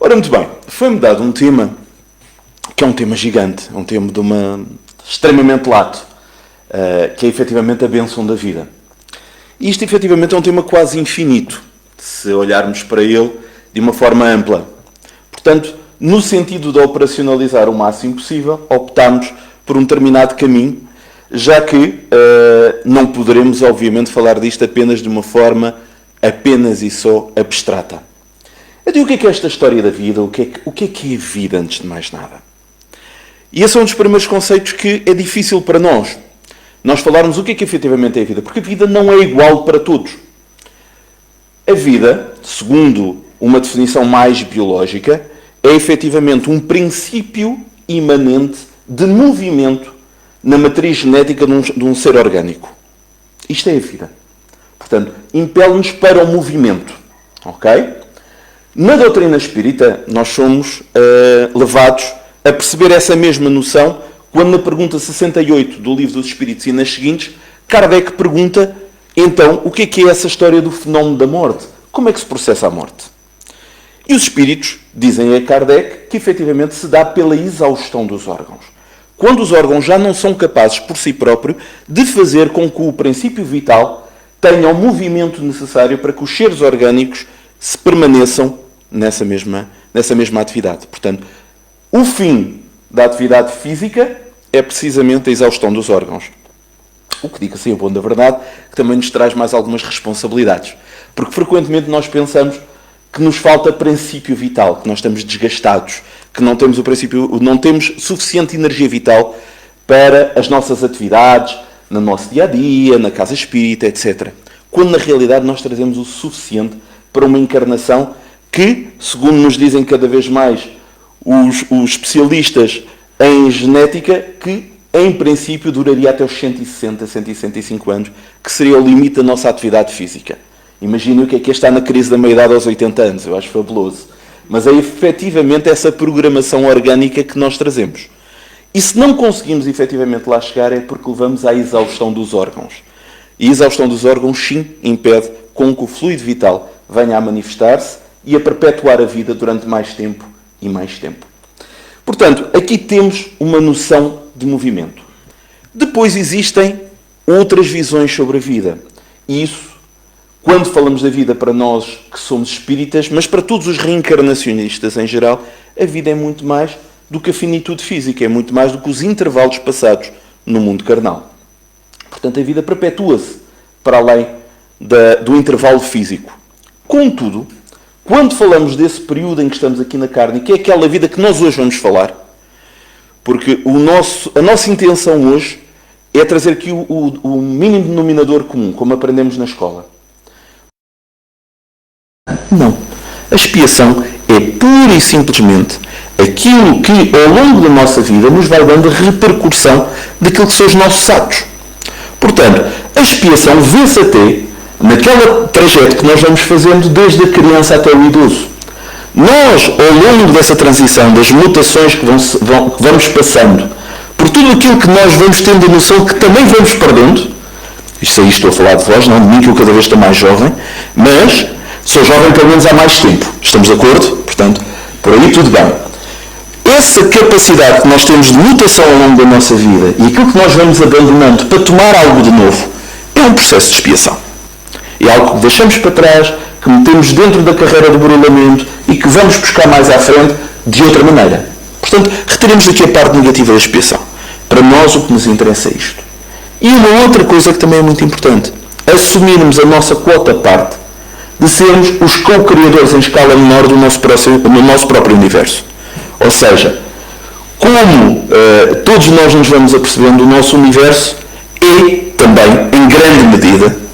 Ora, muito bem, foi-me dado um tema que é um tema gigante, é um tema extremamente lato, que é efetivamente a bênção da vida. E isto efetivamente é um tema quase infinito, se olharmos para ele de uma forma ampla. Portanto, no sentido de operacionalizar o máximo possível, optámos por um determinado caminho, já que não poderemos, obviamente, falar disto apenas de uma forma apenas e só abstrata. Então, o que é esta história da vida? O que é a vida, antes de mais nada? E esse é um dos primeiros conceitos que é difícil para nós falarmos o que efetivamente é a vida, porque a vida não é igual para todos. A vida, segundo uma definição mais biológica, é efetivamente um princípio imanente de movimento na matriz genética de um ser orgânico. Isto é a vida. Portanto, impele-nos para o movimento. Ok? Na doutrina espírita, nós somos levados a perceber essa mesma noção quando na pergunta 68 do Livro dos Espíritos e nas seguintes, Kardec pergunta, então, o que é essa história do fenómeno da morte? Como é que se processa a morte? E os espíritos dizem a Kardec que efetivamente se dá pela exaustão dos órgãos. Quando os órgãos já não são capazes por si próprios de fazer com que o princípio vital tenha o movimento necessário para que os seres orgânicos se permaneçam nessa mesma atividade. Portanto, o fim da atividade física é precisamente a exaustão dos órgãos. O que, diga-se em bom da verdade, que também nos traz mais algumas responsabilidades. Porque frequentemente nós pensamos que nos falta princípio vital, que nós estamos desgastados, que não temos suficiente energia vital para as nossas atividades, no nosso dia-a-dia, na casa espírita, etc. Quando na realidade nós trazemos o suficiente para uma encarnação que, segundo nos dizem cada vez mais os especialistas em genética, que em princípio duraria até os 160, 165 anos, que seria o limite da nossa atividade física. Imaginem o que é estar na crise da meia-idade aos 80 anos, eu acho fabuloso. Mas é efetivamente essa programação orgânica que nós trazemos. E se não conseguimos efetivamente lá chegar é porque levamos à exaustão dos órgãos. E a exaustão dos órgãos, sim, impede com que o fluido vital venha a manifestar-se e a perpetuar a vida durante mais tempo e mais tempo. Portanto, aqui temos uma noção de movimento. Depois existem outras visões sobre a vida. E isso, quando falamos da vida para nós que somos espíritas, mas para todos os reencarnacionistas em geral, a vida é muito mais do que a finitude física, é muito mais do que os intervalos passados no mundo carnal. Portanto, a vida perpetua-se para além do intervalo físico. Contudo, quando falamos desse período em que estamos aqui na carne, que é aquela vida que nós hoje vamos falar, porque a nossa intenção hoje é trazer aqui o mínimo denominador comum, como aprendemos na escola. Não. A expiação é pura e simplesmente aquilo que ao longo da nossa vida nos vai dando repercussão daquilo que são os nossos atos. Portanto, a expiação vê-se até naquela trajeto que nós vamos fazendo desde a criança até o idoso. Nós, ao longo dessa transição, das mutações que vamos passando, por tudo aquilo que nós vamos tendo a noção que também vamos perdendo, isto aí estou a falar de vós, não de mim, que eu cada vez estou mais jovem, mas sou jovem pelo menos há mais tempo. Estamos de acordo? Portanto, por aí tudo bem. Essa capacidade que nós temos de mutação ao longo da nossa vida e aquilo que nós vamos abandonando para tomar algo de novo é um processo de expiação. É algo que deixamos para trás, que metemos dentro da carreira de burilamento e que vamos buscar mais à frente de outra maneira. Portanto, retiremos daqui a parte negativa da expiação. Para nós o que nos interessa é isto. E uma outra coisa que também é muito importante, assumirmos a nossa quota parte de sermos os co-criadores em escala menor do nosso próprio universo. Ou seja, como todos nós nos vamos apercebendo, o nosso universo é também, em grande medida,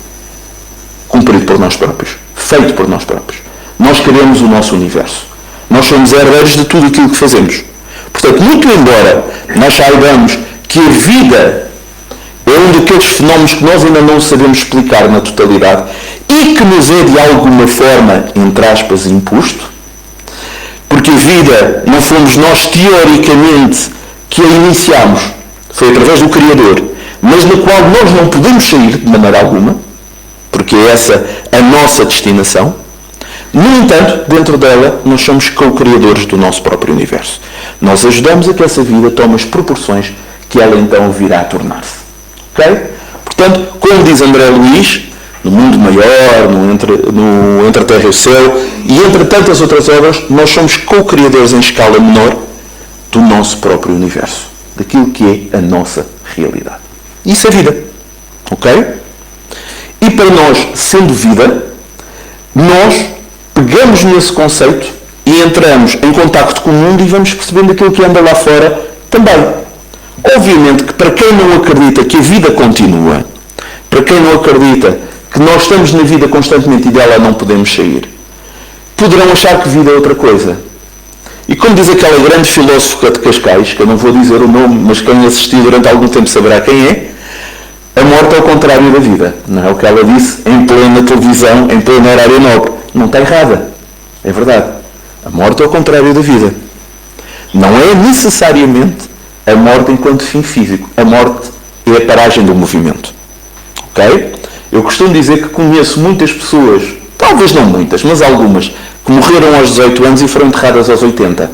cumprido por nós próprios, feito por nós próprios. Nós criamos o nosso universo. Nós somos herdeiros de tudo aquilo que fazemos. Portanto, muito embora nós saibamos que a vida é um daqueles fenómenos que nós ainda não sabemos explicar na totalidade e que nos é de alguma forma, entre aspas, imposto, porque a vida não fomos nós teoricamente que a iniciamos, foi através do Criador, mas na qual nós não podemos sair de maneira alguma, porque é essa a nossa destinação. No entanto, dentro dela, nós somos co-criadores do nosso próprio universo. Nós ajudamos a que essa vida tome as proporções que ela então virá a tornar-se. Ok? Portanto, como diz André Luiz, no mundo maior, no Entre a Terra e o Céu, e entre tantas outras obras, nós somos co-criadores em escala menor do nosso próprio universo, daquilo que é a nossa realidade. Isso é vida. Ok? E para nós, sendo vida, nós pegamos nesse conceito e entramos em contacto com o mundo e vamos percebendo aquilo que anda lá fora também. Obviamente que para quem não acredita que a vida continua, para quem não acredita que nós estamos na vida constantemente e dela não podemos sair, poderão achar que vida é outra coisa. E como diz aquela grande filósofa de Cascais, que eu não vou dizer o nome, mas quem assistiu durante algum tempo saberá quem é, a morte é o contrário da vida. Não é o que ela disse em plena televisão, em pleno horário nobre. Não está errada. É verdade. A morte é o contrário da vida. Não é necessariamente a morte enquanto fim físico. A morte é a paragem do movimento. Ok? Eu costumo dizer que conheço muitas pessoas, talvez não muitas, mas algumas, que morreram aos 18 anos e foram enterradas aos 80.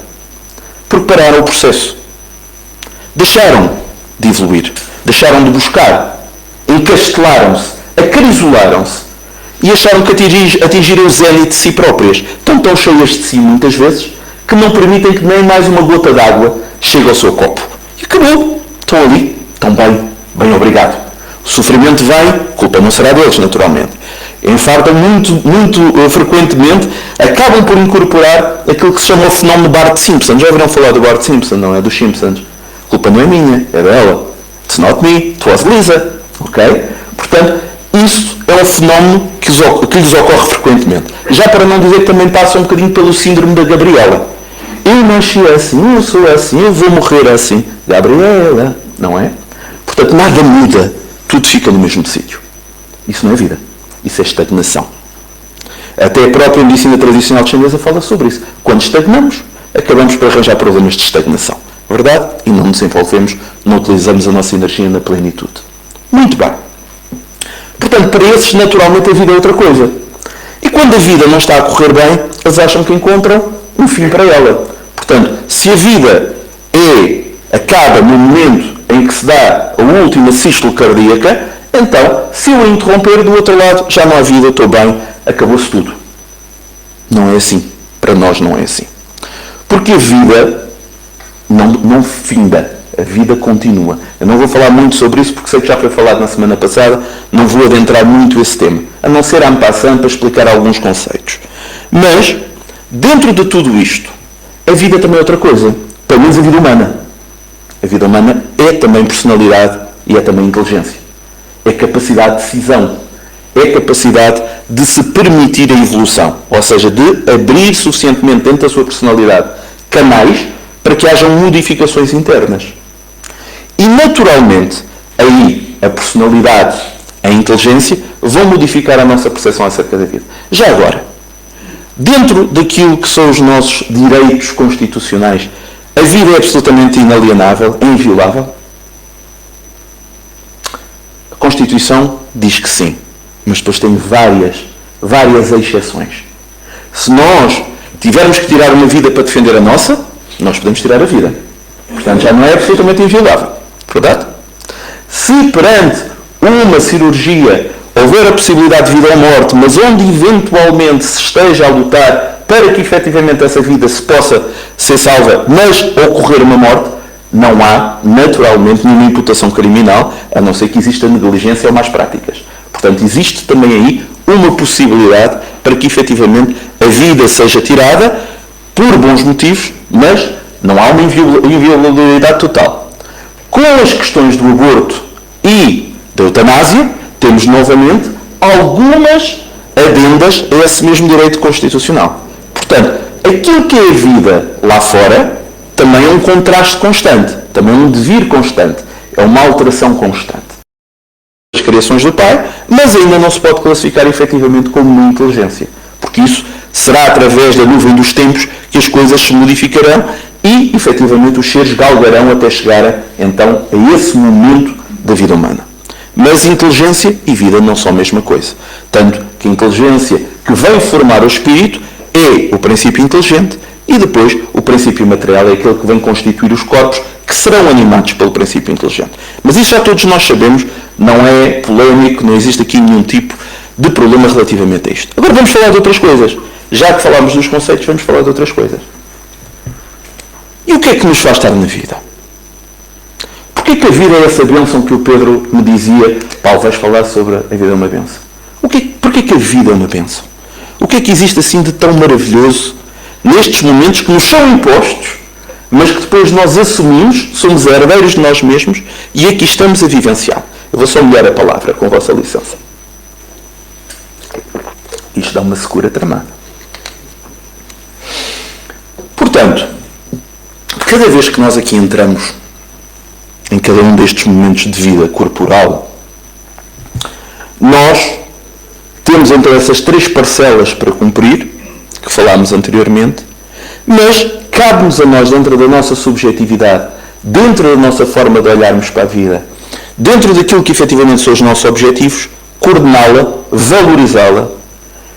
Porque pararam o processo. Deixaram de evoluir. Deixaram de buscar. Encastelaram-se. Acarisolaram-se. E acharam que atingiram o zénite de si próprias. Estão tão cheias de si, muitas vezes, que não permitem que nem mais uma gota d'água chegue ao seu copo. E acabou. Estão ali. Estão bem. Bem, obrigado. O sofrimento vem, a culpa não será deles, naturalmente. Infartam muito frequentemente, acabam por incorporar aquilo que se chama o fenómeno Bart Simpson. Já ouviram falar do Bart Simpson, não é? Dos Simpsons. A culpa não é minha, é dela. It's not me, it was Lisa. Ok? Portanto, isso é um fenómeno que lhes ocorre frequentemente. Já para não dizer que também passa um bocadinho pelo síndrome da Gabriela. Eu nasci assim, eu sou assim, eu vou morrer assim. Gabriela, não é? Portanto, nada muda. Tudo fica no mesmo sítio. Isso não é vida. Isso é estagnação. Até a própria medicina tradicional chinesa fala sobre isso. Quando estagnamos, acabamos por arranjar problemas de estagnação. Verdade? E não nos envolvemos, não utilizamos a nossa energia na plenitude. Muito bem. Portanto, para esses, naturalmente, a vida é outra coisa. E quando a vida não está a correr bem, eles acham que encontram um fim para ela. Portanto, se a vida acaba no momento em que se dá a última sístole cardíaca, então, se eu a interromper, do outro lado, já não há vida, estou bem, acabou-se tudo. Não é assim. Para nós não é assim. Porque a vida não finda. A vida continua. Eu não vou falar muito sobre isso, porque sei que já foi falado na semana passada, não vou adentrar muito esse tema, a não ser en passant para explicar alguns conceitos. Mas, dentro de tudo isto, a vida também é outra coisa. Pelo menos a vida humana. A vida humana é também personalidade e é também inteligência. É capacidade de decisão. É capacidade de se permitir a evolução. Ou seja, de abrir suficientemente dentro da sua personalidade canais para que hajam modificações internas. E, naturalmente, aí a personalidade, a inteligência, vão modificar a nossa percepção acerca da vida. Já agora, dentro daquilo que são os nossos direitos constitucionais, a vida é absolutamente inalienável, é inviolável? A Constituição diz que sim, mas depois tem várias exceções. Se nós tivermos que tirar uma vida para defender a nossa, nós podemos tirar a vida. Portanto, já não é absolutamente inviolável. Verdade? Se perante uma cirurgia houver a possibilidade de vida ou morte, mas onde eventualmente se esteja a lutar para que efetivamente essa vida se possa ser salva, mas ocorrer uma morte, não há, naturalmente, nenhuma imputação criminal, a não ser que exista negligência ou más práticas. Portanto, existe também aí uma possibilidade para que efetivamente a vida seja tirada por bons motivos, mas não há uma inviolabilidade total. Com as questões do aborto e da eutanásia, temos novamente algumas adendas a esse mesmo direito constitucional. Portanto, aquilo que é a vida lá fora também é um contraste constante, também é um devir constante, é uma alteração constante. As criações do Pai, mas ainda não se pode classificar efetivamente como uma inteligência, porque isso será através da nuvem dos tempos que as coisas se modificarão e, efetivamente, os seres galgarão até chegar, então, a esse momento da vida humana. Mas inteligência e vida não são a mesma coisa. Tanto que a inteligência que vem formar o espírito é o princípio inteligente e depois o princípio material é aquele que vem constituir os corpos que serão animados pelo princípio inteligente. Mas isso já todos nós sabemos, não é polémico, não existe aqui nenhum tipo de problema relativamente a isto. Agora vamos falar de outras coisas. Já que falámos dos conceitos, vamos falar de outras coisas. E o que é que nos faz estar na vida? Porquê que a vida é essa bênção que o Pedro me dizia? Paulo, vais falar sobre a vida é uma bênção. Porquê que a vida é uma bênção? O que é que existe assim de tão maravilhoso nestes momentos que nos são impostos, mas que depois nós assumimos, somos herdeiros de nós mesmos e aqui estamos a vivenciar? Eu vou só molhar a palavra, com a vossa licença. Isto dá uma secura tramada. Portanto, cada vez que nós aqui entramos em cada um destes momentos de vida corporal, nós temos então essas 3 parcelas para cumprir, que falámos anteriormente, mas cabe-nos a nós, dentro da nossa subjetividade, dentro da nossa forma de olharmos para a vida, dentro daquilo que efetivamente são os nossos objetivos, coordená-la, valorizá-la,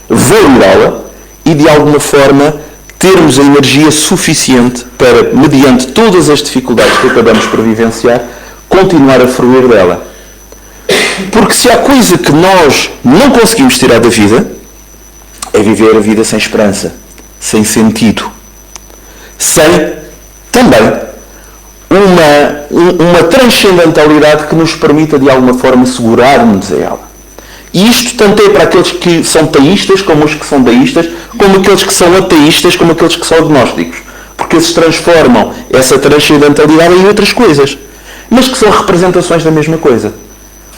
valorá-la e, de alguma forma, termos a energia suficiente para, mediante todas as dificuldades que acabamos por vivenciar, continuar a fruir dela. Porque se há coisa que nós não conseguimos tirar da vida, é viver a vida sem esperança, sem sentido, sem também uma transcendentalidade que nos permita de alguma forma segurar-nos a ela. E isto tanto é para aqueles que são teístas, como os que são deístas, como aqueles que são ateístas, como aqueles que são agnósticos. Porque eles transformam essa transcendentalidade em outras coisas, mas que são representações da mesma coisa.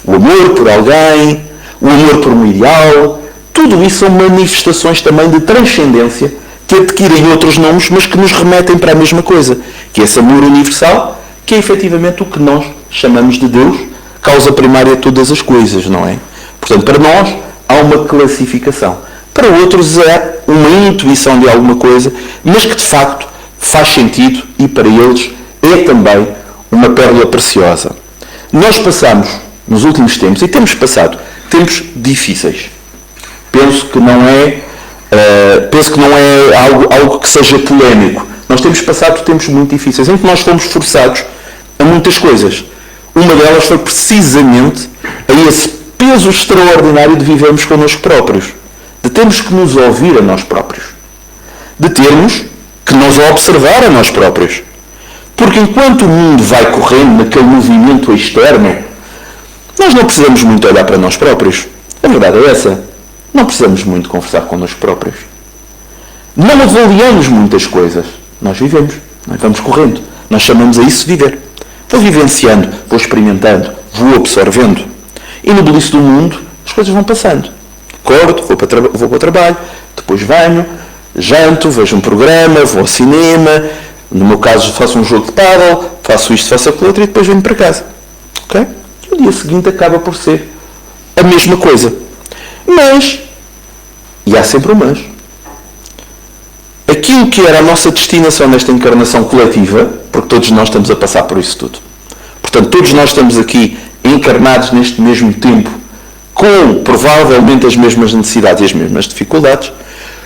O amor por alguém, o amor por um ideal, tudo isso são manifestações também de transcendência que adquirem outros nomes, mas que nos remetem para a mesma coisa, que é esse amor universal, que é efetivamente o que nós chamamos de Deus, causa primária de todas as coisas, não é? Portanto, para nós há uma classificação. Para outros é uma intuição de alguma coisa, mas que de facto faz sentido e para eles é também uma pérola preciosa. Nós passamos, nos últimos tempos, e temos passado tempos difíceis. Penso que não é algo que seja polémico. Nós temos passado tempos muito difíceis, em que nós fomos forçados a muitas coisas. Uma delas foi precisamente a esse peso extraordinário de vivermos connosco próprios. De termos que nos ouvir a nós próprios. De termos que nos observar a nós próprios. Porque enquanto o mundo vai correndo naquele movimento externo, nós não precisamos muito olhar para nós próprios. A verdade é essa. Não precisamos muito conversar connosco próprios. Não avaliamos muitas coisas. Nós vivemos. Nós vamos correndo. Nós chamamos a isso viver. Vou vivenciando, vou experimentando, vou absorvendo. E no belice do mundo, as coisas vão passando. Acordo, vou para o trabalho, depois venho, janto, vejo um programa, vou ao cinema, no meu caso faço um jogo de pádel, faço isto, faço aquilo outro e depois venho para casa. Ok? E o dia seguinte acaba por ser a mesma coisa. Mas, e há sempre um mas, aquilo que era a nossa destinação nesta encarnação coletiva, porque todos nós estamos a passar por isso tudo. Portanto, todos nós estamos aqui encarnados neste mesmo tempo, com provavelmente as mesmas necessidades e as mesmas dificuldades,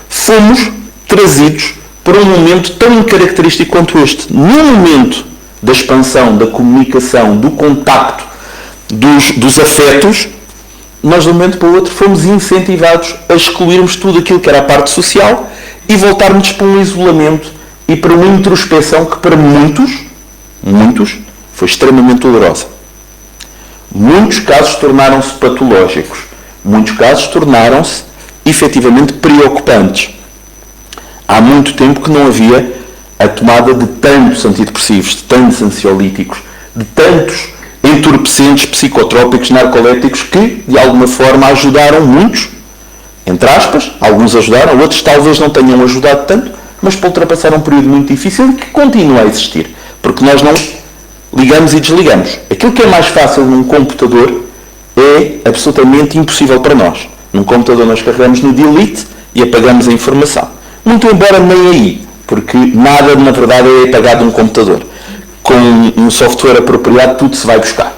fomos trazidos para um momento tão característico quanto este. No momento da expansão, da comunicação, do contacto, dos afetos, nós de um momento para o outro fomos incentivados a excluirmos tudo aquilo que era a parte social e voltarmos para um isolamento e para uma introspeção que para muitos, foi extremamente dolorosa. Muitos casos tornaram-se patológicos. Muitos casos tornaram-se efetivamente preocupantes. Há muito tempo que não havia a tomada de tantos antidepressivos, de tantos ansiolíticos, de tantos entorpecentes psicotrópicos, narcolépticos, que, de alguma forma, ajudaram muitos, entre aspas, alguns ajudaram, outros talvez não tenham ajudado tanto, mas para ultrapassar um período muito difícil que continua a existir. Porque nós não ligamos e desligamos. Aquilo que é mais fácil num computador é absolutamente impossível para nós. Num computador nós carregamos no delete e apagamos a informação. Muito embora nem aí, porque nada na verdade é apagado num computador. Com um software apropriado tudo se vai buscar.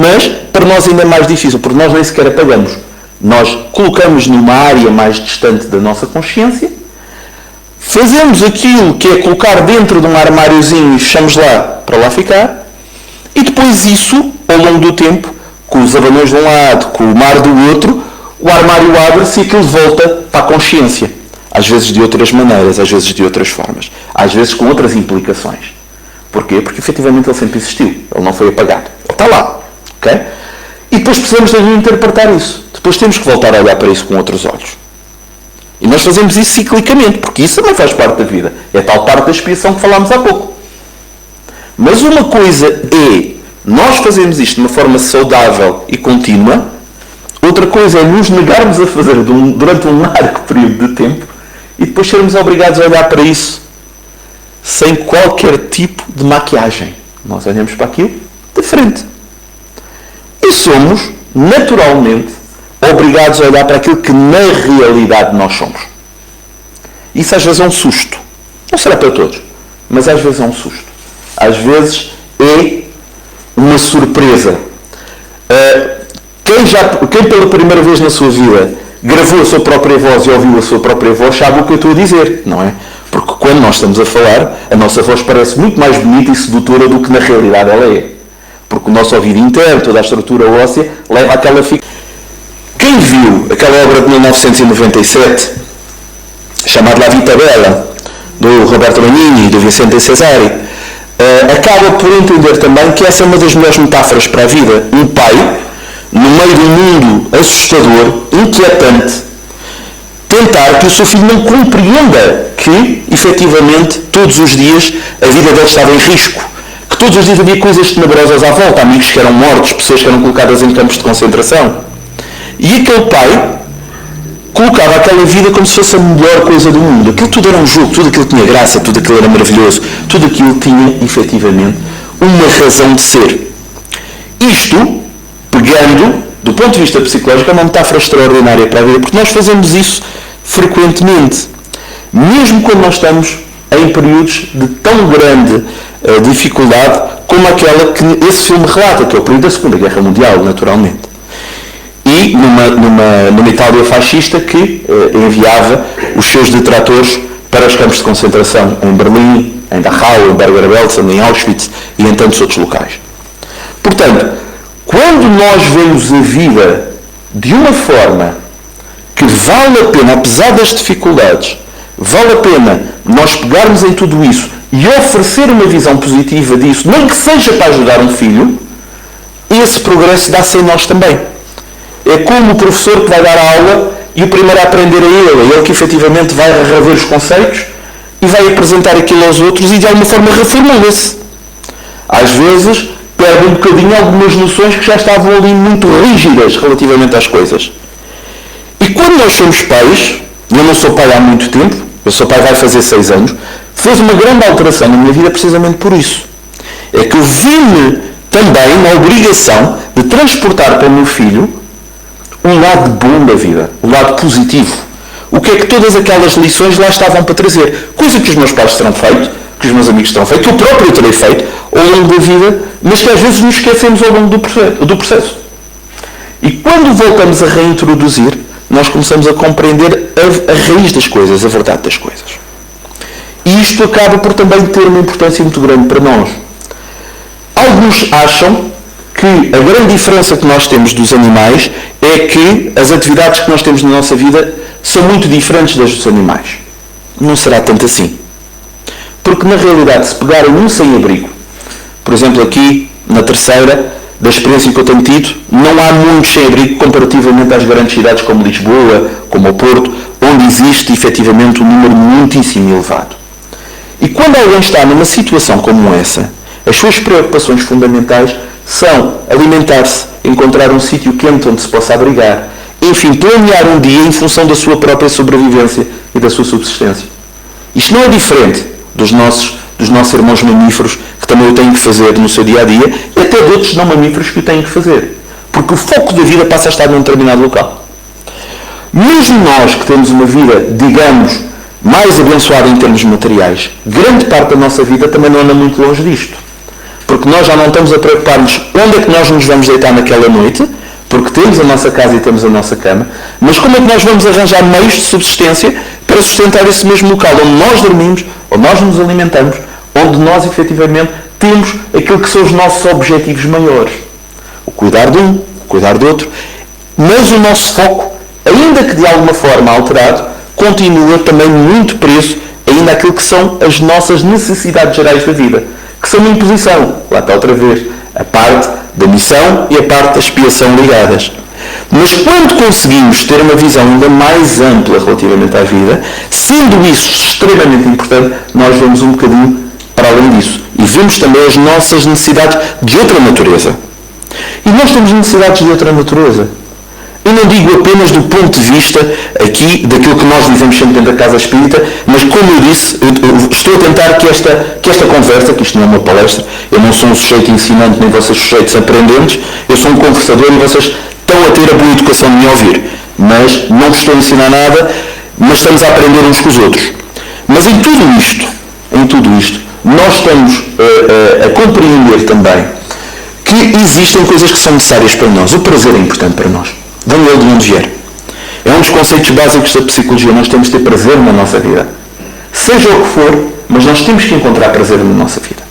Mas para nós ainda é mais difícil, porque nós nem sequer apagamos. Nós colocamos numa área mais distante da nossa consciência, fazemos aquilo que é colocar dentro de um armáriozinho e fechamos lá para lá ficar, e depois isso, ao longo do tempo, com os abanões de um lado, com o mar do outro, o armário abre-se e aquilo volta para a consciência. Às vezes de outras maneiras, às vezes de outras formas, às vezes com outras implicações. Porquê? Porque efetivamente ele sempre existiu, ele não foi apagado, ele está lá. Okay? E depois precisamos de interpretar isso. Depois temos que voltar a olhar para isso com outros olhos. E nós fazemos isso ciclicamente, porque isso também faz parte da vida. É a tal parte da expiação que falámos há pouco. Mas uma coisa é nós fazermos isto de uma forma saudável e contínua, outra coisa é nos negarmos a fazer durante um largo período de tempo e depois sermos obrigados a olhar para isso sem qualquer tipo de maquiagem. Nós olhamos para aquilo de frente. E somos, naturalmente, obrigados a olhar para aquilo que na realidade nós somos. Isso às vezes é um susto. Não será para todos, mas às vezes é um susto. Às vezes é uma surpresa. Quem pela primeira vez na sua vida gravou a sua própria voz e ouviu a sua própria voz sabe o que eu estou a dizer, não é? Porque quando nós estamos a falar, a nossa voz parece muito mais bonita e sedutora do que na realidade ela é. Porque o nosso ouvido interno, toda a estrutura óssea, leva àquela fixação. Quem viu aquela obra de 1997, chamada La Vita Bella, do Roberto Benigni e do Vicente Cesari, acaba por entender também que essa é uma das melhores metáforas para a vida. Um pai, no meio de um mundo assustador, inquietante, tentar que o seu filho não compreenda que, efetivamente, todos os dias a vida dele estava em risco. Que todos os dias havia coisas tenebrosas à volta, amigos que eram mortos, pessoas que eram colocadas em campos de concentração. E aquele pai colocava aquela vida como se fosse a melhor coisa do mundo. Aquilo tudo era um jogo, tudo aquilo tinha graça, tudo aquilo era maravilhoso, tudo aquilo tinha, efetivamente, uma razão de ser. Isto, pegando, do ponto de vista psicológico, é uma metáfora extraordinária para a vida, porque nós fazemos isso frequentemente. Mesmo quando nós estamos em períodos de tão grande dificuldade como aquela que esse filme relata, que é o período da Segunda Guerra Mundial, naturalmente. E numa Itália fascista que enviava os seus detratores para os campos de concentração em Berlim, em Dachau, em Bergen-Belsen, em Auschwitz e em tantos outros locais. Portanto, quando nós vemos a vida de uma forma que vale a pena, apesar das dificuldades, vale a pena nós pegarmos em tudo isso e oferecer uma visão positiva disso, nem que seja para ajudar um filho, esse progresso dá-se em nós também. É como o professor que vai dar a aula e o primeiro a aprender é ele que efetivamente vai rever os conceitos e vai apresentar aquilo aos outros e de alguma forma reformula-se. Às vezes perde um bocadinho algumas noções que já estavam ali muito rígidas relativamente às coisas. E quando nós somos pais, eu não sou pai há muito tempo, eu sou pai vai fazer 6 anos, fez uma grande alteração na minha vida precisamente por isso. É que eu vi-me também na obrigação de transportar para o meu filho um lado bom da vida, um lado positivo. O que é que todas aquelas lições lá estavam para trazer? Coisa que os meus pais terão feito, que os meus amigos terão feito, que eu próprio terei feito ao longo da vida, mas que às vezes nos esquecemos ao longo do processo. E quando voltamos a reintroduzir, nós começamos a compreender a raiz das coisas, a verdade das coisas. E isto acaba por também ter uma importância muito grande para nós. Alguns acham que a grande diferença que nós temos dos animais é que as atividades que nós temos na nossa vida são muito diferentes das dos animais. Não será tanto assim. Porque, na realidade, se pegarem um sem-abrigo, por exemplo, aqui, na terceira, da experiência que eu tenho tido, não há muitos sem-abrigo comparativamente às grandes cidades como Lisboa, como o Porto, onde existe, efetivamente, um número muitíssimo elevado. E quando alguém está numa situação como essa, as suas preocupações fundamentais são alimentar-se, encontrar um sítio quente onde se possa abrigar, enfim, planear um dia em função da sua própria sobrevivência e da sua subsistência. Isto não é diferente dos nossos irmãos mamíferos, que também o têm que fazer no seu dia-a-dia, e até de outros não mamíferos que o têm que fazer. Porque o foco da vida passa a estar num determinado local. Mesmo nós que temos uma vida, digamos, mais abençoada em termos materiais, grande parte da nossa vida também não anda muito longe disto. Porque porque nós já não estamos a preocupar-nos onde é que nós nos vamos deitar naquela noite, porque temos a nossa casa e temos a nossa cama, mas como é que nós vamos arranjar meios de subsistência para sustentar esse mesmo local onde nós dormimos, onde nós nos alimentamos, onde nós efetivamente temos aquilo que são os nossos objetivos maiores. O cuidar de um, o cuidar do outro, mas o nosso foco, ainda que de alguma forma alterado, continua também muito preso ainda àquilo que são as nossas necessidades gerais da vida, que são uma imposição. Lá está outra vez a parte da missão e a parte da expiação ligadas. Mas quando conseguimos ter uma visão ainda mais ampla relativamente à vida, sendo isso extremamente importante, nós vamos um bocadinho para além disso. E vemos também as nossas necessidades de outra natureza. E nós temos necessidades de outra natureza. Eu não digo apenas do ponto de vista aqui daquilo que nós dizemos sempre dentro da Casa Espírita, mas como eu disse, eu estou a tentar que esta conversa, que isto não é uma palestra, eu não sou um sujeito ensinante, nem vocês sujeitos aprendentes, eu sou um conversador e vocês estão a ter a boa educação de me ouvir. Mas não vos estou a ensinar nada, mas estamos a aprender uns com os outros. Mas em tudo isto, nós estamos a compreender também que existem coisas que são necessárias para nós. O prazer é importante para nós. Venha ele de onde vier. É um dos conceitos básicos da psicologia. Nós temos de ter prazer na nossa vida. Seja o que for, mas nós temos que encontrar prazer na nossa vida.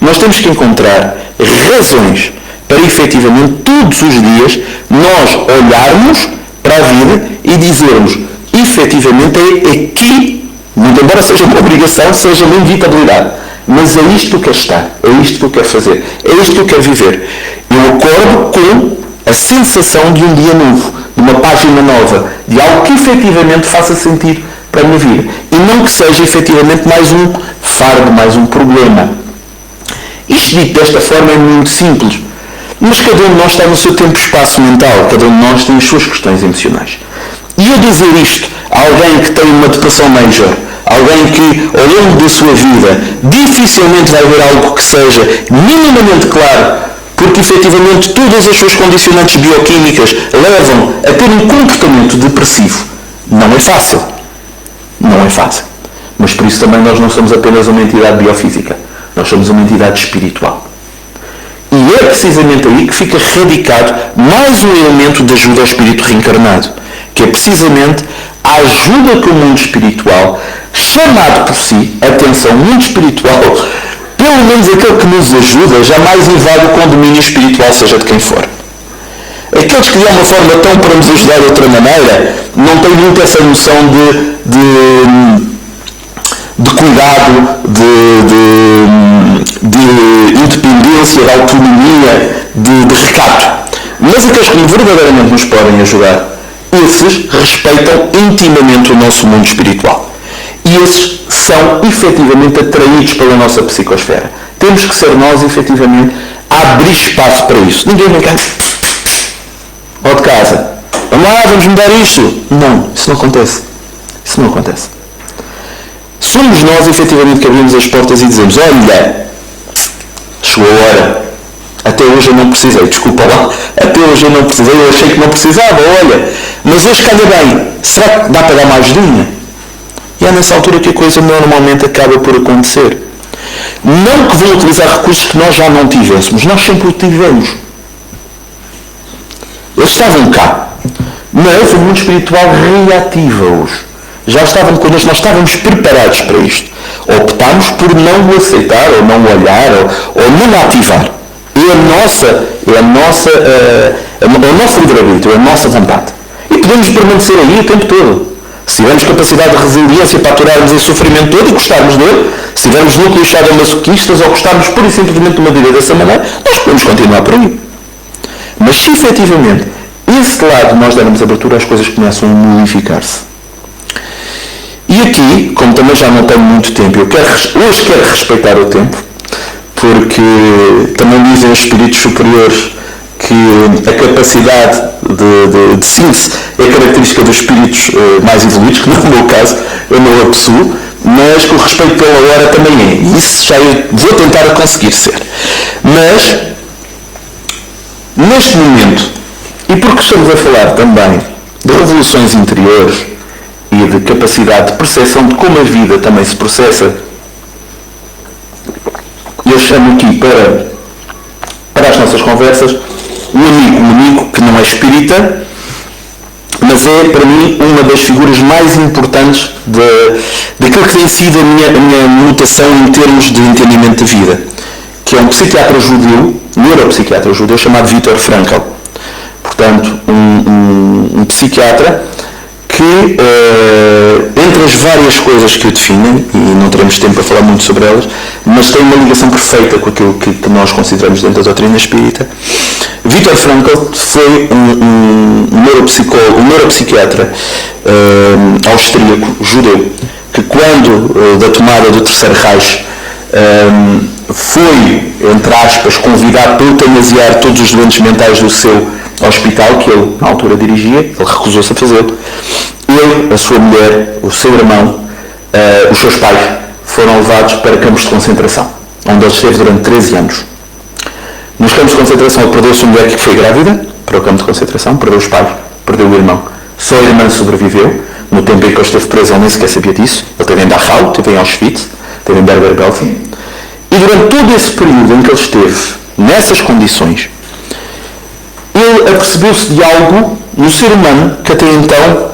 Nós temos que encontrar razões para, efetivamente, todos os dias, nós olharmos para a vida e dizermos, efetivamente, é aqui, muito embora seja uma obrigação, seja uma inevitabilidade, mas é isto que eu quero estar, é isto que eu quero fazer, é isto que eu quero viver. Eu acordo com a sensação de um dia novo, de uma página nova, de algo que efetivamente faça sentido para a minha vida. E não que seja efetivamente mais um fardo, mais um problema. Isto dito desta forma é muito simples, mas cada um de nós está no seu tempo e espaço mental, cada um de nós tem as suas questões emocionais. E eu dizer isto a alguém que tem uma depressão major, alguém que ao longo da sua vida dificilmente vai ver algo que seja minimamente claro, porque efetivamente todas as suas condicionantes bioquímicas levam a ter um comportamento depressivo. Não é fácil. Não é fácil. Mas por isso também nós não somos apenas uma entidade biofísica. Nós somos uma entidade espiritual. E é precisamente aí que fica radicado mais um elemento de ajuda ao espírito reencarnado, que é precisamente a ajuda que o mundo espiritual, chamado por si, atenção, mundo espiritual, pelo menos aquele que nos ajuda, jamais invade o condomínio espiritual, seja de quem for. Aqueles que de alguma forma estão para nos ajudar de outra maneira, não têm muito essa noção de cuidado, de independência, de autonomia, de recato. Mas aqueles que verdadeiramente nos podem ajudar, esses respeitam intimamente o nosso mundo espiritual. E esses são efetivamente atraídos pela nossa psicosfera. Temos que ser nós, efetivamente, a abrir espaço para isso. Ninguém vem cá. Ó de casa. Vamos lá, vamos mudar isto. Não, isso não acontece. Isso não acontece. Somos nós, efetivamente, que abrimos as portas e dizemos, olha, chegou a hora. Até hoje eu não precisei, desculpa lá. Até hoje eu não precisei, eu achei que não precisava, olha. Mas hoje calha bem. Será que dá para dar uma ajudinha? E é nessa altura que a coisa normalmente acaba por acontecer. Não que vão utilizar recursos que nós já não tivéssemos. Nós sempre o tivemos. Eles estavam cá. Mas o mundo espiritual reativa-os. Já estavam connosco, nós estávamos preparados para isto. Optámos por não o aceitar, ou não o olhar, ou não ativar. É o nosso livre-arbítrio, é a nossa vontade. E podemos permanecer aí o tempo todo. Se tivermos capacidade de resiliência para aturarmos esse sofrimento todo e gostarmos dele, se tivermos núcleos sadomasoquistas ou gostarmos pura e simplesmente de uma vida dessa maneira, nós podemos continuar por aí. Mas se efetivamente esse lado nós dermos abertura, as coisas começam a modificar-se. E aqui, como também já não tenho muito tempo, hoje quero respeitar o tempo, porque também dizem os espíritos superiores que a capacidade de síntese é característica dos espíritos mais evoluídos, que não é o meu caso, eu não a possuo, mas que o respeito pela hora também é. E isso já eu vou tentar a conseguir ser. Mas, neste momento, e porque estamos a falar também de revoluções interiores e de capacidade de percepção de como a vida também se processa, eu chamo aqui para nossas conversas, um amigo que não é espírita, mas é, para mim, uma das figuras mais importantes daquilo que tem sido a minha notação em termos de entendimento de vida, que é um psiquiatra judeu, neuropsiquiatra judeu, chamado Viktor Frankl. Portanto, um psiquiatra que, entre as várias coisas que o definem, e não teremos tempo para falar muito sobre elas, mas tem uma ligação perfeita com aquilo que nós consideramos dentro da doutrina espírita. Viktor Frankl foi um neuropsiquiatra austríaco, judeu, que quando da tomada do Terceiro Reich foi, entre aspas, convidado para eutanasiar todos os doentes mentais do seu hospital, que ele na altura dirigia, ele recusou-se a fazê-lo. Ele, a sua mulher, o seu irmão, os seus pais foram levados para campos de concentração, onde ele esteve durante 13 anos. Nos campos de concentração ele perdeu a sua mulher, que foi grávida, para o campo de concentração, perdeu os pais, perdeu o irmão. Só a irmã sobreviveu. No tempo em que ele esteve preso, ele nem sequer sabia disso. Ele esteve em Dachau, esteve em Auschwitz, esteve em Bergen-Belsen. E durante todo esse período em que ele esteve nessas condições, ele apercebeu-se de algo no ser humano que até então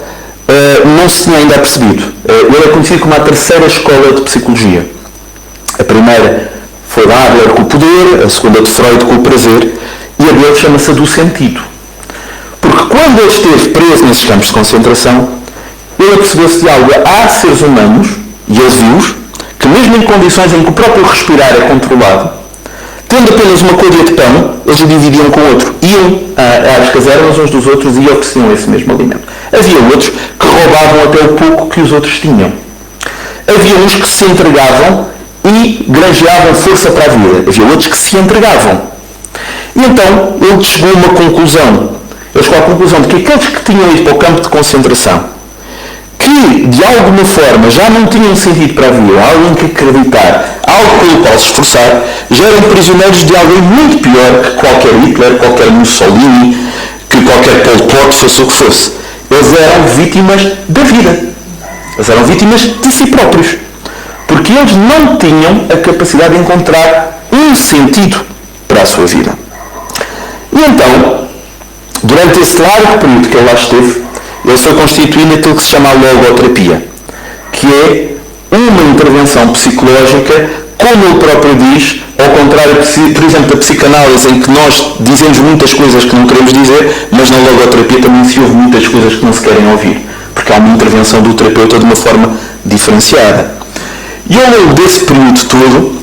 não se tinha ainda apercebido. Ele é conhecido como a terceira escola de psicologia. A primeira foi da Adler com o poder, a segunda de Freud com o prazer, e a dele chama-se a do sentido. Porque quando ele esteve preso nesses campos de concentração, ele apercebeu-se de algo. Há seres humanos, e ele viu-os, que mesmo em condições em que o próprio respirar é controlado, tendo apenas uma colher de pão, eles o dividiam com o outro. Iam às casernas uns dos outros e ofereciam esse mesmo alimento. Havia outros que roubavam até o pouco que os outros tinham. Havia uns que se entregavam e granjeavam força para a vida. Havia outros que se entregavam. E então ele chegou a uma conclusão. Ele chegou à conclusão de que aqueles que tinham ido para o campo de concentração, que de alguma forma já não tinham sentido para a vida, algo em que acreditar, algo pelo qual se esforçar, já eram prisioneiros de alguém muito pior que qualquer Hitler, qualquer Mussolini, que qualquer Pol Pot, fosse o que fosse. Eles eram vítimas da vida. Eles eram vítimas de si próprios. Porque eles não tinham a capacidade de encontrar um sentido para a sua vida. E então, durante esse largo período que ele lá esteve, ele foi constituindo aquilo que se chama a logoterapia, que é uma intervenção psicológica, como ele próprio diz, ao contrário, por exemplo, da psicanálise, em que nós dizemos muitas coisas que não queremos dizer, mas na logoterapia também se ouve muitas coisas que não se querem ouvir, porque há uma intervenção do terapeuta de uma forma diferenciada. E ao longo desse período todo,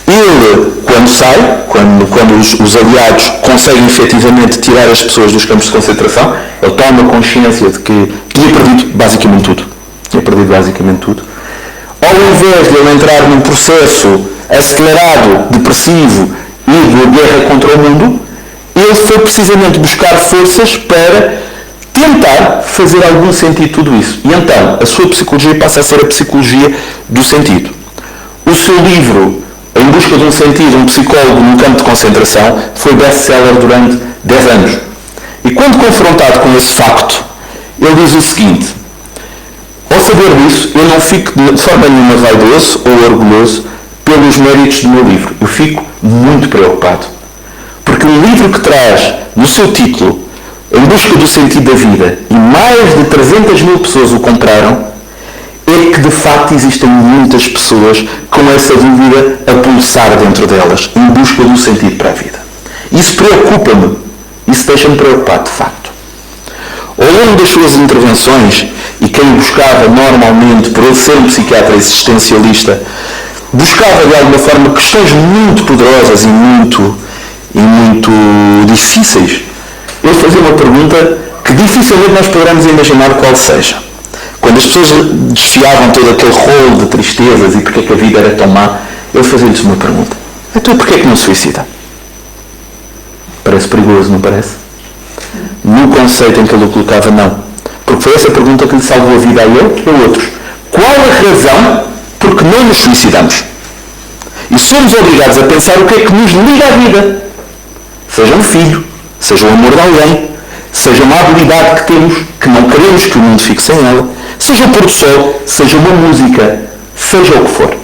ele, quando sai, quando os aliados conseguem efetivamente tirar as pessoas dos campos de concentração, ele toma consciência de que tinha perdido basicamente tudo. Ao invés de ele entrar num processo acelerado, depressivo e de guerra contra o mundo, ele foi precisamente buscar forças para tentar fazer algum sentido tudo isso. E então, a sua psicologia passa a ser a psicologia do sentido. O seu livro, Em Busca de um Sentido, um psicólogo num campo de concentração, foi best-seller durante 10 anos. E quando confrontado com esse facto, ele diz o seguinte: ao saber disso, eu não fico de forma nenhuma vaidoso ou orgulhoso pelos méritos do meu livro. Eu fico muito preocupado. Porque um livro que traz no seu título Em Busca do Sentido da Vida e mais de 300 mil pessoas o compraram, é que de facto existem muitas pessoas com essa dúvida a pulsar dentro delas, em busca do sentido para a vida. Isso preocupa-me, isso deixa-me preocupado de facto. Ao longo das suas intervenções, e quem buscava normalmente, por ele ser um psiquiatra existencialista, buscava de alguma forma questões muito poderosas e muito difíceis, ele fazia uma pergunta que dificilmente nós poderemos imaginar qual seja. Quando as pessoas desfiavam todo aquele rolo de tristezas e porque é que a vida era tão má, ele fazia-lhes uma pergunta: então porquê é que não se suicida? Parece perigoso, não parece? No conceito em que ele o colocava, não. Porque foi essa pergunta que lhe salvou a vida a ele e a outros. Qual a razão por que não nos suicidamos? E somos obrigados a pensar o que é que nos liga à vida. Seja um filho, seja o amor de alguém, seja uma habilidade que temos, que não queremos que o mundo fique sem ela, seja o pôr do sol, seja uma música, seja o que for.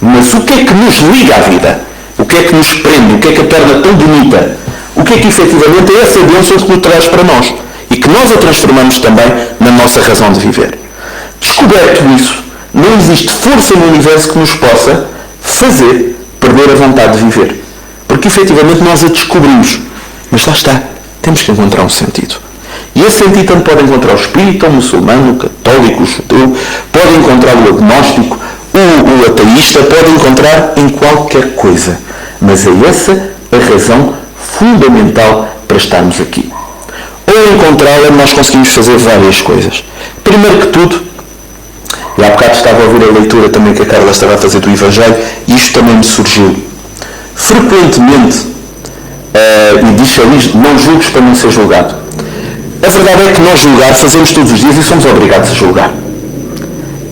Mas o que é que nos liga à vida? O que é que nos prende? O que é que a torna tão bonita? O que é que efetivamente é essa bênção que nos traz para nós? E que nós a transformamos também na nossa razão de viver. Descoberto isso, não existe força no universo que nos possa fazer perder a vontade de viver. Porque efetivamente nós a descobrimos. Mas lá está, temos que encontrar um sentido. E esse sentido tanto pode encontrar o espírita, o muçulmano, o católico, o judeu, pode encontrar o agnóstico, o ateísta, pode encontrar em qualquer coisa. Mas é essa a razão fundamental para estarmos aqui. Ao encontrá-la, nós conseguimos fazer várias coisas. Primeiro que tudo, e há bocado estava a ouvir a leitura também que a Carla estava a fazer do Evangelho, e isto também me surgiu. Frequentemente, e diz ali, não julgues para não ser julgado. A verdade é que nós julgar fazemos todos os dias e somos obrigados a julgar.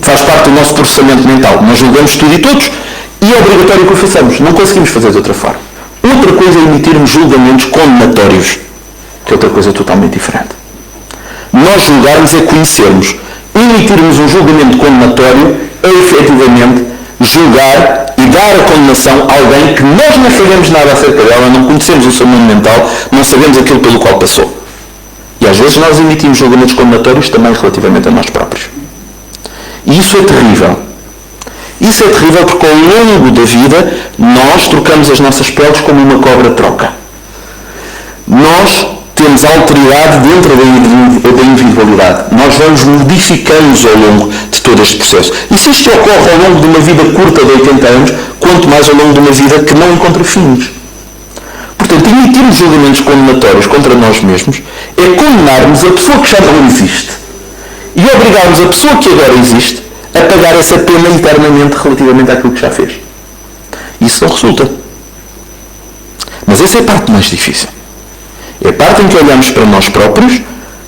Faz parte do nosso processamento mental. Nós julgamos tudo e todos e é obrigatório que o façamos. Não conseguimos fazer de outra forma. Outra coisa é emitirmos julgamentos condenatórios, que é outra coisa totalmente diferente. Nós julgarmos é conhecermos. Emitirmos um julgamento condenatório é efetivamente julgar e dar a condenação a alguém que nós não sabemos nada acerca dela, não conhecemos o seu mundo mental, não sabemos aquilo pelo qual passou. E às vezes nós emitimos julgamentos condenatórios também relativamente a nós próprios. E isso é terrível. Isso é terrível porque ao longo da vida nós trocamos as nossas peles como uma cobra troca. Nós temos alteridade dentro da individualidade. Nós vamos modificando-nos ao longo de todo este processo. E se isto ocorre ao longo de uma vida curta de 80 anos, quanto mais ao longo de uma vida que não encontra fins. Portanto, emitirmos julgamentos condenatórios contra nós mesmos é condenarmos a pessoa que já não existe e obrigarmos a pessoa que agora existe a pagar essa pena eternamente relativamente àquilo que já fez. Isso não resulta. Mas essa é a parte mais difícil. É a parte em que olhamos para nós próprios,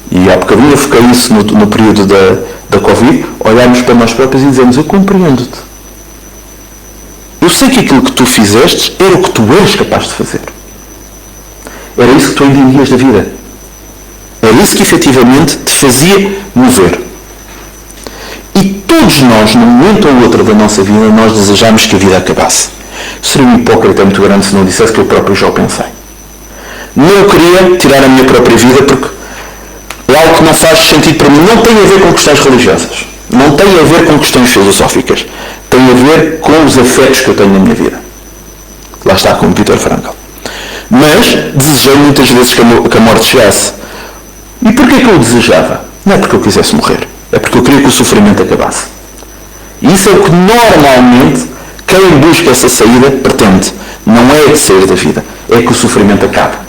e há bocadinho eu foquei isso no período da Covid, olhamos para nós próprios e dizemos, eu compreendo-te. Eu sei que aquilo que tu fizeste era o que tu eras capaz de fazer. Era isso que tu entendias da vida. Era isso que efetivamente te fazia mover. E todos nós, num momento ou outro da nossa vida, nós desejamos que a vida acabasse. Seria um hipócrita muito grande se não dissesse que eu próprio já o pensei. Não queria tirar a minha própria vida porque é algo que não faz sentido para mim. Não tem a ver com questões religiosas. Não tem a ver com questões filosóficas. Tem a ver com os afetos que eu tenho na minha vida. Lá está, como Viktor Frankl. Mas desejei muitas vezes que a morte chegasse. E porquê que eu desejava? Não é porque eu quisesse morrer. É porque eu queria que o sofrimento acabasse. E isso é o que normalmente quem busca essa saída pretende. Não é de sair da vida. É que o sofrimento acabe.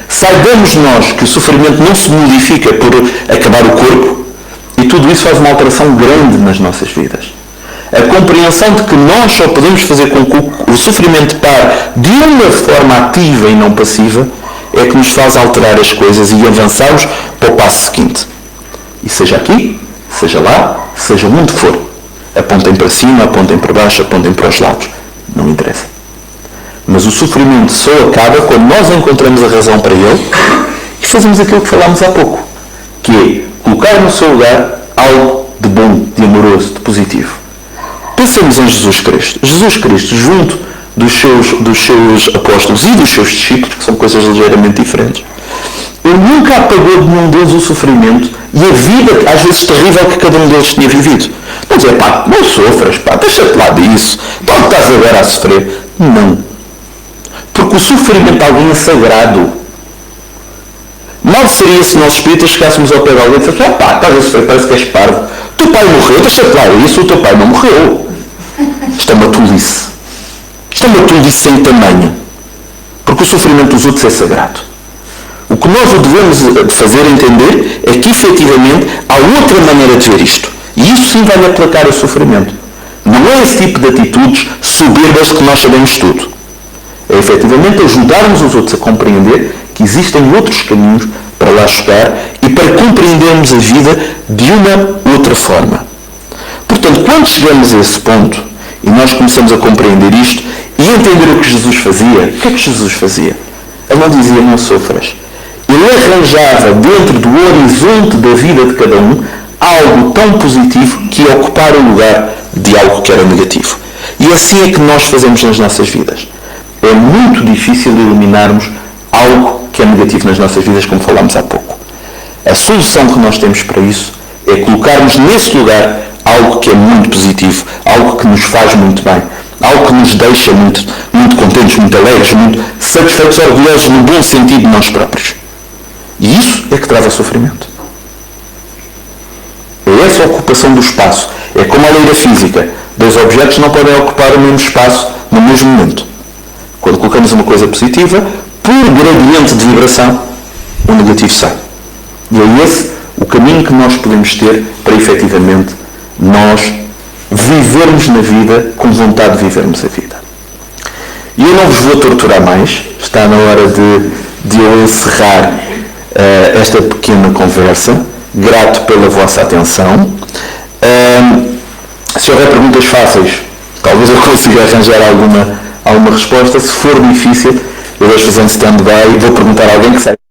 Saibamos nós que o sofrimento não se modifica por acabar o corpo. E tudo isso faz uma alteração grande nas nossas vidas. A compreensão de que nós só podemos fazer com que o sofrimento pare de uma forma ativa e não passiva é que nos faz alterar as coisas e avançarmos para o passo seguinte. E seja aqui, seja lá, seja onde for. Apontem para cima, apontem para baixo, apontem para os lados. Não interessa. Mas o sofrimento só acaba quando nós encontramos a razão para ele e fazemos aquilo que falámos há pouco, que é colocar no seu lugar algo de bom, de amoroso, de positivo. Pensemos em Jesus Cristo. Jesus Cristo, junto dos seus apóstolos e dos seus discípulos, que são coisas ligeiramente diferentes, ele nunca apagou de nenhum deles o sofrimento e a vida, às vezes terrível, que cada um deles tinha vivido. Não dizer, pá, não sofras, pá, deixa-te lá disso, então estás agora a sofrer. Não. Porque o sofrimento de alguém é sagrado. Mal seria se nós espíritas chegássemos ao pé de alguém e dissessemos, pá, estás a sofrer, parece que és parvo. O teu pai morreu, deixa-te lá isso, o teu pai não morreu. Isto é uma tolice. Isto é uma tolice sem tamanho. Porque o sofrimento dos outros é sagrado. O que nós devemos fazer entender é que, efetivamente, há outra maneira de ver isto. E isso sim vai aplacar o sofrimento. Não é esse tipo de atitudes soberbas que nós sabemos tudo. É, efetivamente, ajudarmos os outros a compreender que existem outros caminhos para lá chegar e para compreendermos a vida de uma outra forma. Portanto, quando chegamos a esse ponto e nós começamos a compreender isto e entender o que Jesus fazia, o que é que Jesus fazia? Ele não dizia, não sofras. Ele arranjava dentro do horizonte da vida de cada um algo tão positivo que ia ocupar o lugar de algo que era negativo. E assim é que nós fazemos nas nossas vidas. é muito difícil eliminarmos algo que é negativo nas nossas vidas, como falámos há pouco. A solução que nós temos para isso é colocarmos nesse lugar algo que é muito positivo, algo que nos faz muito bem, algo que nos deixa muito, muito contentes, muito alegres, muito satisfeitos, orgulhosos no bom sentido de nós próprios. E isso é que traz ao sofrimento. É essa a ocupação do espaço. É como a lei da física. Dois objetos não podem ocupar o mesmo espaço no mesmo momento. Quando colocamos uma coisa positiva, por gradiente de vibração, o negativo sai. E é esse o caminho que nós podemos ter para efetivamente nós vivermos na vida com vontade de vivermos a vida. E eu não vos vou torturar mais. Está na hora de eu encerrar esta pequena conversa. Grato pela vossa atenção. Se houver perguntas fáceis, talvez eu consiga arranjar alguma resposta. Se for difícil, eu deixo fazer um stand-by e vou perguntar a alguém que saiba.